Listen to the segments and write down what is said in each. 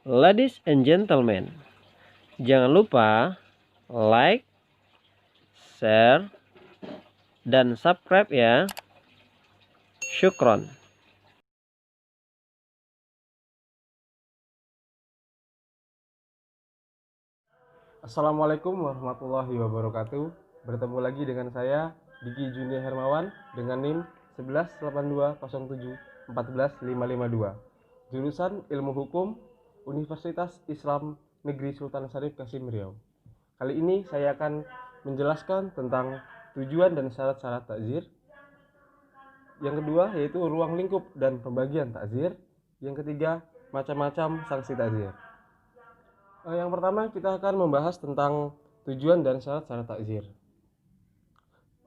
Ladies and gentlemen, jangan lupa like, share, dan subscribe ya. Syukron. Assalamualaikum warahmatullahi wabarakatuh. Bertemu lagi dengan saya Diki Junia Hermawan dengan NIM 118207141552. Jurusan Ilmu Hukum Universitas Islam Negeri Sultan Syarif Kasim Riau. Kali ini saya akan menjelaskan tentang tujuan dan syarat-syarat takzir. Yang kedua yaitu ruang lingkup dan pembagian takzir. Yang ketiga, macam-macam sanksi takzir. Yang pertama kita akan membahas tentang tujuan dan syarat-syarat takzir.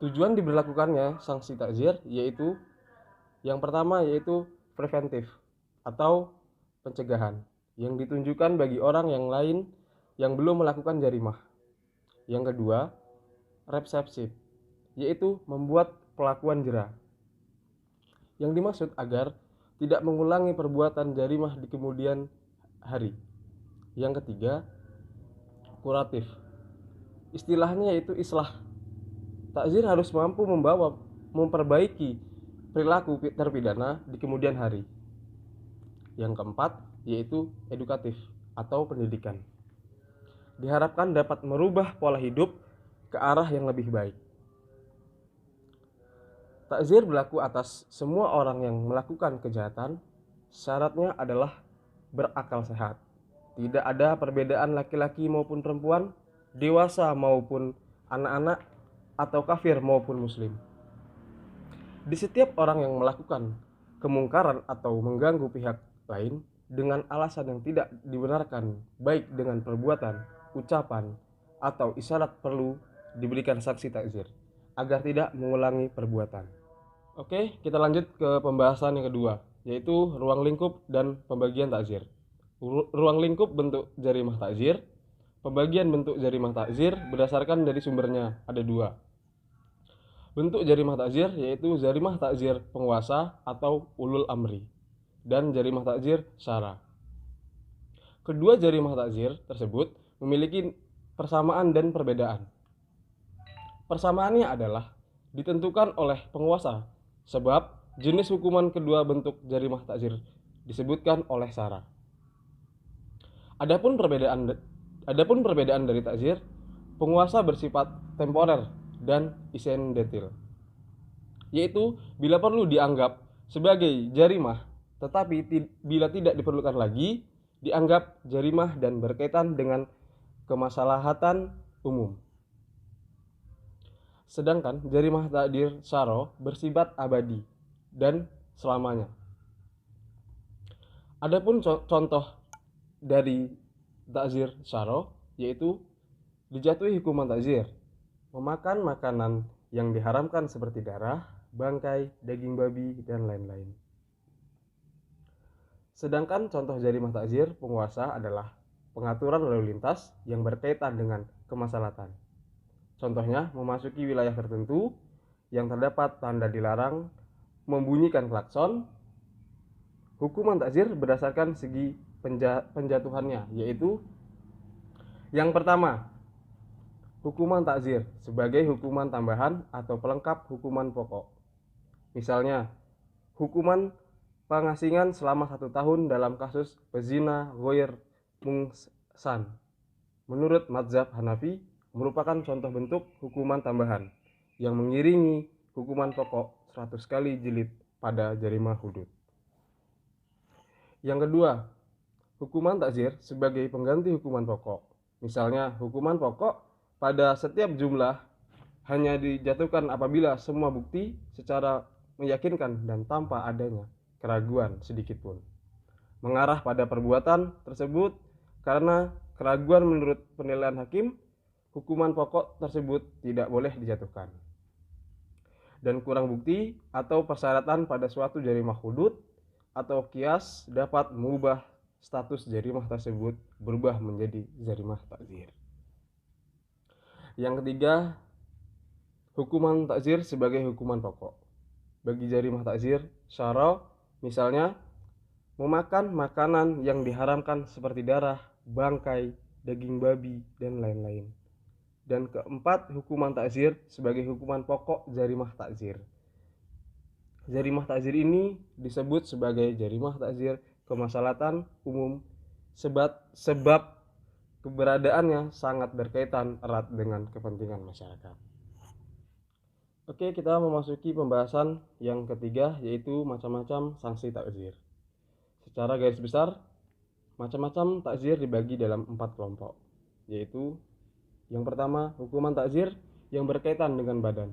Tujuan diberlakukannya sanksi takzir yaitu yang pertama yaitu preventif atau pencegahan yang ditunjukkan bagi orang yang lain yang belum melakukan jarimah. Yang kedua, represif yaitu membuat pelakuan jera. Yang dimaksud agar tidak mengulangi perbuatan jarimah di kemudian hari. Yang ketiga, kuratif. Istilahnya yaitu islah. Takzir harus mampu memperbaiki perilaku terpidana di kemudian hari. Yang keempat yaitu edukatif atau pendidikan. Diharapkan dapat merubah pola hidup ke arah yang lebih baik. Takzir berlaku atas semua orang yang melakukan kejahatan. Syaratnya adalah berakal sehat. Tidak ada perbedaan laki-laki maupun perempuan, dewasa maupun anak-anak, atau kafir maupun muslim. Di setiap orang yang melakukan kemungkaran atau mengganggu pihak lain dengan alasan yang tidak dibenarkan, baik dengan perbuatan, ucapan, atau isyarat, perlu diberikan sanksi takzir agar tidak mengulangi perbuatan. Oke, kita lanjut ke pembahasan yang kedua, yaitu ruang lingkup dan pembagian takzir. Ruang lingkup bentuk jarimah takzir. Pembagian bentuk jarimah takzir berdasarkan dari sumbernya ada dua. Bentuk jarimah takzir yaitu jarimah takzir penguasa atau ulul amri dan jarimah takzir syara. Kedua jarimah takzir tersebut memiliki persamaan dan perbedaan. Persamaannya adalah ditentukan oleh penguasa, sebab jenis hukuman kedua bentuk jarimah takzir disebutkan oleh syara. Adapun perbedaan dari takzir, penguasa bersifat temporer dan isendetil, yaitu bila perlu dianggap sebagai jarimah, tetapi bila tidak diperlukan lagi dianggap jarimah dan berkaitan dengan kemaslahatan umum. Sedangkan jarimah takzir syara bersifat abadi dan selamanya. Adapun contoh dari takzir syara yaitu dijatuhi hukuman takzir, memakan makanan yang diharamkan seperti darah, bangkai, daging babi, dan lain-lain. Sedangkan contoh jarimah takzir penguasa adalah pengaturan lalu lintas yang berkaitan dengan kemaslahatan. Contohnya memasuki wilayah tertentu yang terdapat tanda dilarang, membunyikan klakson. Hukuman takzir berdasarkan segi penjatuhannya, yaitu yang pertama, hukuman takzir sebagai hukuman tambahan atau pelengkap hukuman pokok. Misalnya, hukuman pengasingan selama 1 tahun dalam kasus pezina ghoir mungsan. Menurut mazhab Hanafi, merupakan contoh bentuk hukuman tambahan yang mengiringi hukuman pokok 100 kali jilid pada jarimah hudud. Yang kedua, hukuman takzir sebagai pengganti hukuman pokok. Misalnya, hukuman pokok pada setiap jumlah hanya dijatuhkan apabila semua bukti secara meyakinkan dan tanpa adanya keraguan sedikitpun mengarah pada perbuatan tersebut. Karena keraguan menurut penilaian hakim, hukuman pokok tersebut tidak boleh dijatuhkan. Dan kurang bukti atau persyaratan pada suatu jarimah hudud atau qiyas dapat mengubah status jarimah tersebut berubah menjadi jarimah takzir. Yang ketiga, hukuman takzir sebagai hukuman pokok. Bagi jarimah takzir syara, misalnya memakan makanan yang diharamkan seperti darah, bangkai, daging babi, dan lain-lain. Dan keempat, hukuman takzir sebagai hukuman pokok jarimah takzir. Jarimah takzir ini disebut sebagai jarimah takzir kemaslahatan umum sebab keberadaannya sangat berkaitan erat dengan kepentingan masyarakat. Oke, kita memasuki pembahasan yang ketiga, yaitu macam-macam sanksi takzir. Secara garis besar, macam-macam takzir dibagi dalam 4 kelompok, yaitu yang pertama, hukuman takzir yang berkaitan dengan badan.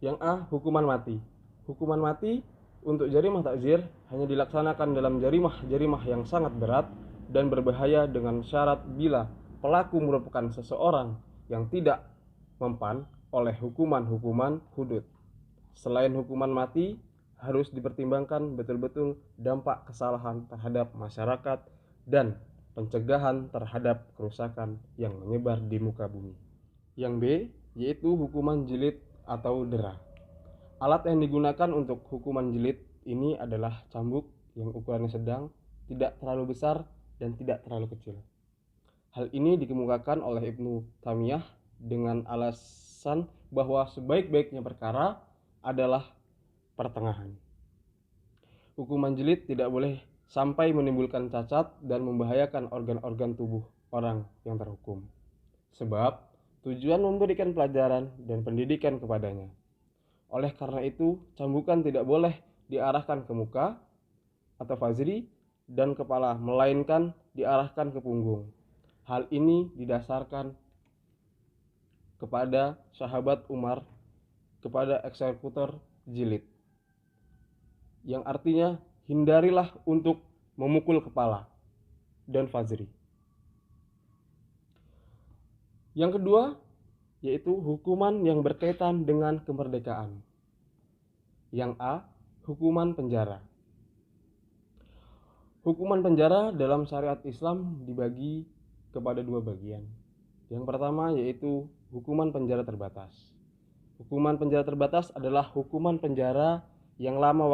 Yang A, hukuman mati. Hukuman mati untuk jarimah takzir hanya dilaksanakan dalam jarimah yang sangat berat dan berbahaya dengan syarat bila pelaku merupakan seseorang yang tidak mempan oleh hukuman-hukuman hudud. Selain hukuman mati, harus dipertimbangkan betul-betul dampak kesalahan terhadap masyarakat dan pencegahan terhadap kerusakan yang menyebar di muka bumi. Yang B, yaitu hukuman jilid atau dera. Alat yang digunakan untuk hukuman jilid ini adalah cambuk yang ukurannya sedang, tidak terlalu besar dan tidak terlalu kecil. Hal ini dikemukakan oleh Ibnu Taimiyah dengan alasan bahwa sebaik-baiknya perkara adalah pertengahan. Hukuman jilid tidak boleh sampai menimbulkan cacat dan membahayakan organ-organ tubuh orang yang terhukum. Sebab tujuan memberikan pelajaran dan pendidikan kepadanya. Oleh karena itu, cambukan tidak boleh diarahkan ke muka atau fazri dan kepala, melainkan diarahkan ke punggung. Hal ini didasarkan kepada sahabat Umar kepada eksekutor jilid, yang artinya hindarilah untuk memukul kepala dan fazri. Yang kedua, yaitu hukuman yang berkaitan dengan kemerdekaan. Yang A, hukuman penjara. Hukuman penjara dalam syariat Islam dibagi kepada 2 bagian. Yang pertama yaitu hukuman penjara terbatas. Hukuman penjara terbatas adalah hukuman penjara yang lama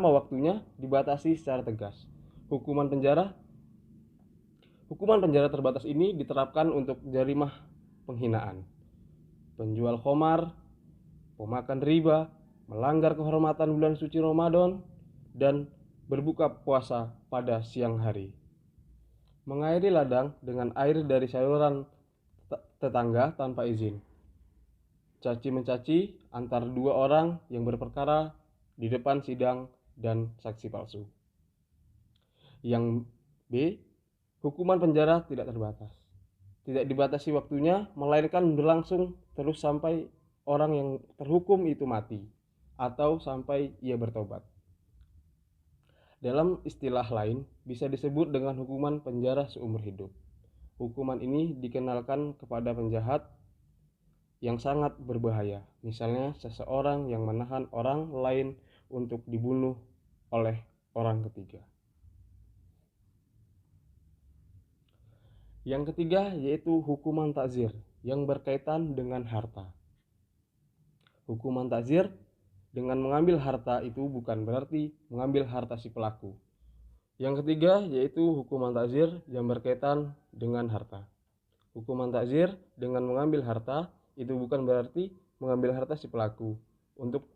waktunya dibatasi secara tegas. Hukuman penjara terbatas ini diterapkan untuk jarimah penghinaan, penjual khamar, pemakan riba, melanggar kehormatan bulan suci Ramadan, dan berbuka puasa pada siang hari, mengairi ladang dengan air dari saluran tetangga tanpa izin, caci mencaci antar 2 orang yang berperkara di depan sidang, dan saksi palsu. Yang B, hukuman penjara tidak terbatas. Tidak dibatasi waktunya, melainkan berlangsung terus sampai orang yang terhukum itu mati atau sampai ia bertobat. Dalam istilah lain, bisa disebut dengan hukuman penjara seumur hidup. Hukuman ini dikenalkan kepada penjahat yang sangat berbahaya, misalnya seseorang yang menahan orang lain untuk dibunuh oleh orang ketiga. Yang ketiga yaitu hukuman takzir yang berkaitan dengan harta. Hukuman takzir dengan mengambil harta itu bukan berarti mengambil harta si pelaku. Yang ketiga yaitu hukuman takzir yang berkaitan dengan harta. Hukuman takzir dengan mengambil harta itu bukan berarti mengambil harta si pelaku untuk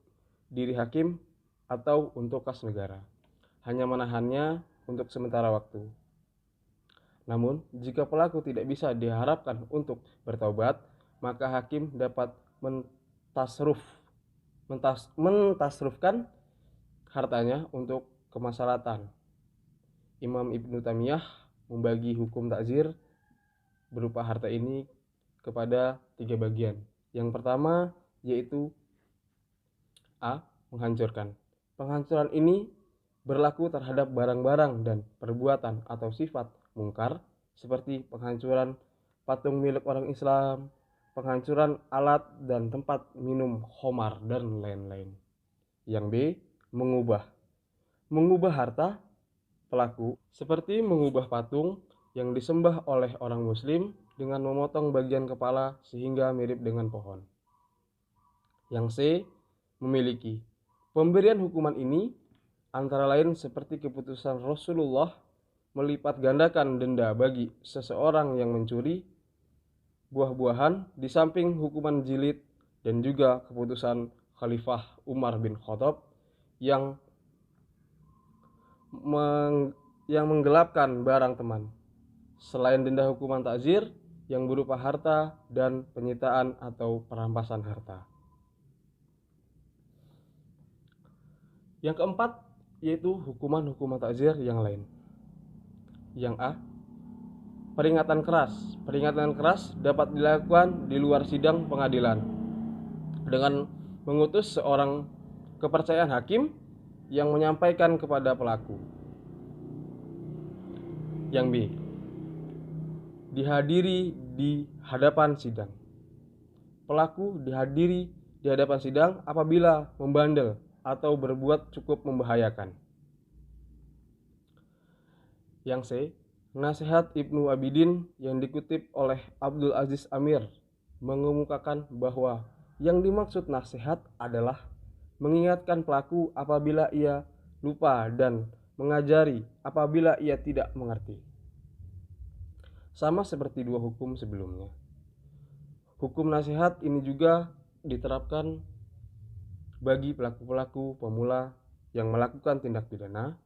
diri hakim atau untuk kas negara, hanya menahannya untuk sementara waktu. Namun, jika pelaku tidak bisa diharapkan untuk bertaubat, maka hakim dapat mentasrufkan hartanya untuk kemaslahatan. Imam Ibnu Taimiyah membagi hukum takzir berupa harta ini kepada 3 bagian. Yang pertama yaitu A, menghancurkan. Penghancuran ini berlaku terhadap barang-barang dan perbuatan atau sifat mungkar seperti penghancuran patung milik orang Islam, penghancuran alat dan tempat minum khamar, dan lain-lain. Yang B, mengubah harta pelaku, seperti mengubah patung yang disembah oleh orang muslim dengan memotong bagian kepala sehingga mirip dengan pohon. Yang C, memiliki. Pemberian hukuman ini antara lain seperti keputusan Rasulullah melipat gandakan denda bagi seseorang yang mencuri buah-buahan di samping hukuman jilid, dan juga keputusan Khalifah Umar bin Khattab yang menggelapkan barang teman, selain denda hukuman takzir yang berupa harta dan penyitaan atau perampasan harta. Yang keempat yaitu hukuman takzir yang lain. Yang A, peringatan keras. Peringatan keras dapat dilakukan di luar sidang pengadilan dengan mengutus seorang kepercayaan hakim yang menyampaikan kepada pelaku. Yang B, dihadiri di hadapan sidang. Pelaku dihadiri di hadapan sidang apabila membandel atau berbuat cukup membahayakan. Yang C, nasihat Ibnu Abidin yang dikutip oleh Abdul Aziz Amir mengemukakan bahwa yang dimaksud nasihat adalah mengingatkan pelaku apabila ia lupa dan mengajari apabila ia tidak mengerti. Sama seperti dua hukum sebelumnya. Hukum nasihat ini juga diterapkan bagi pelaku-pelaku pemula yang melakukan tindak pidana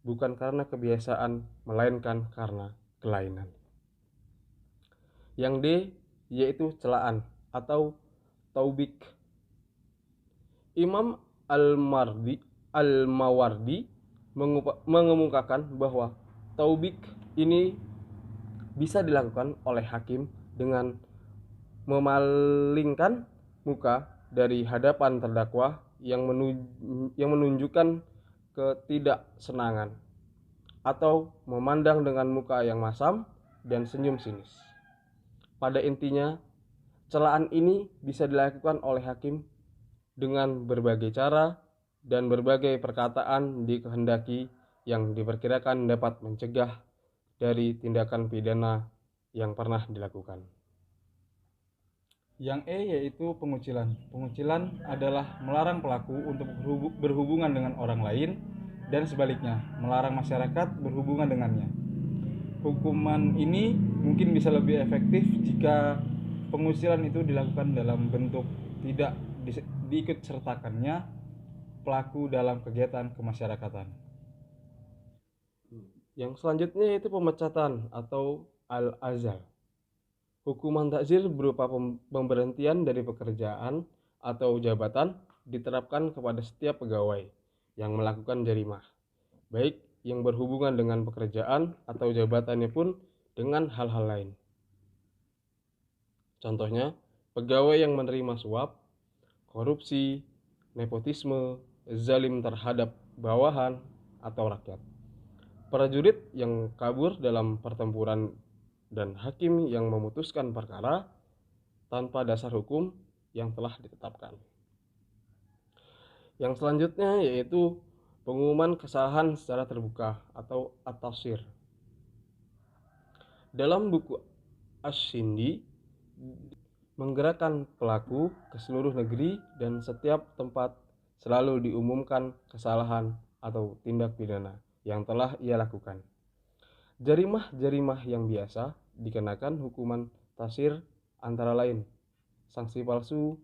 bukan karena kebiasaan melainkan karena kelainan. Yang D yaitu celaan atau taubik. Imam Al-Mawardi mengemukakan bahwa taubik ini bisa dilakukan oleh hakim dengan memalingkan muka dari hadapan terdakwa yang menunjukkan ketidaksenangan atau memandang dengan muka yang masam dan senyum sinis. Pada intinya, celaan ini bisa dilakukan oleh hakim dengan berbagai cara dan berbagai perkataan dikehendaki yang diperkirakan dapat mencegah dari tindakan pidana yang pernah dilakukan. Yang E yaitu pengucilan. Pengucilan adalah melarang pelaku untuk berhubungan dengan orang lain dan sebaliknya, melarang masyarakat berhubungan dengannya. Hukuman ini mungkin bisa lebih efektif jika pengucilan itu dilakukan dalam bentuk tidak diikut sertakannya pelaku dalam kegiatan kemasyarakatan. Yang selanjutnya yaitu pemecatan atau al-azal. Hukuman takzir berupa pemberhentian dari pekerjaan atau jabatan diterapkan kepada setiap pegawai yang melakukan jarimah, baik yang berhubungan dengan pekerjaan atau jabatannya pun dengan hal-hal lain. Contohnya, pegawai yang menerima suap, korupsi, nepotisme, zalim terhadap bawahan atau rakyat, prajurit yang kabur dalam pertempuran, dan hakim yang memutuskan perkara tanpa dasar hukum yang telah ditetapkan. Yang selanjutnya yaitu pengumuman kesalahan secara terbuka atau at-tafsir. Dalam buku Ash-Shindi menggerakkan pelaku ke seluruh negeri dan setiap tempat selalu diumumkan kesalahan atau tindak pidana yang telah ia lakukan. Jarimah-jarimah yang biasa dikenakan hukuman tasir antara lain sanksi palsu,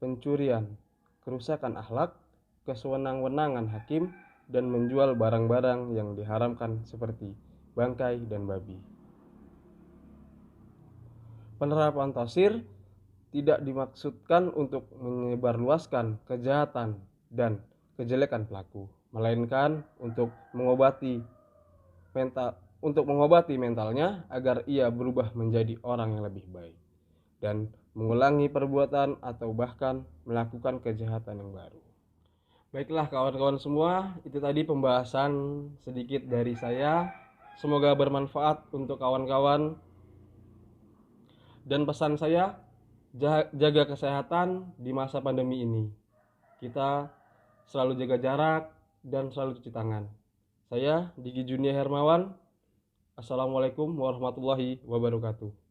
pencurian, kerusakan akhlak, kesewenang-wenangan hakim, dan menjual barang-barang yang diharamkan seperti bangkai dan babi. Penerapan tasir tidak dimaksudkan untuk menyebarluaskan kejahatan dan kejelekan pelaku, melainkan untuk mengobati mentalnya agar ia berubah menjadi orang yang lebih baik dan mengulangi perbuatan atau bahkan melakukan kejahatan yang baru. Baiklah kawan-kawan semua, itu tadi pembahasan sedikit dari saya. Semoga bermanfaat untuk kawan-kawan. Dan pesan saya, jaga kesehatan di masa pandemi ini. Kita selalu jaga jarak dan selalu cuci tangan. Saya Diki Junia Hermawan. Assalamualaikum warahmatullahi wabarakatuh.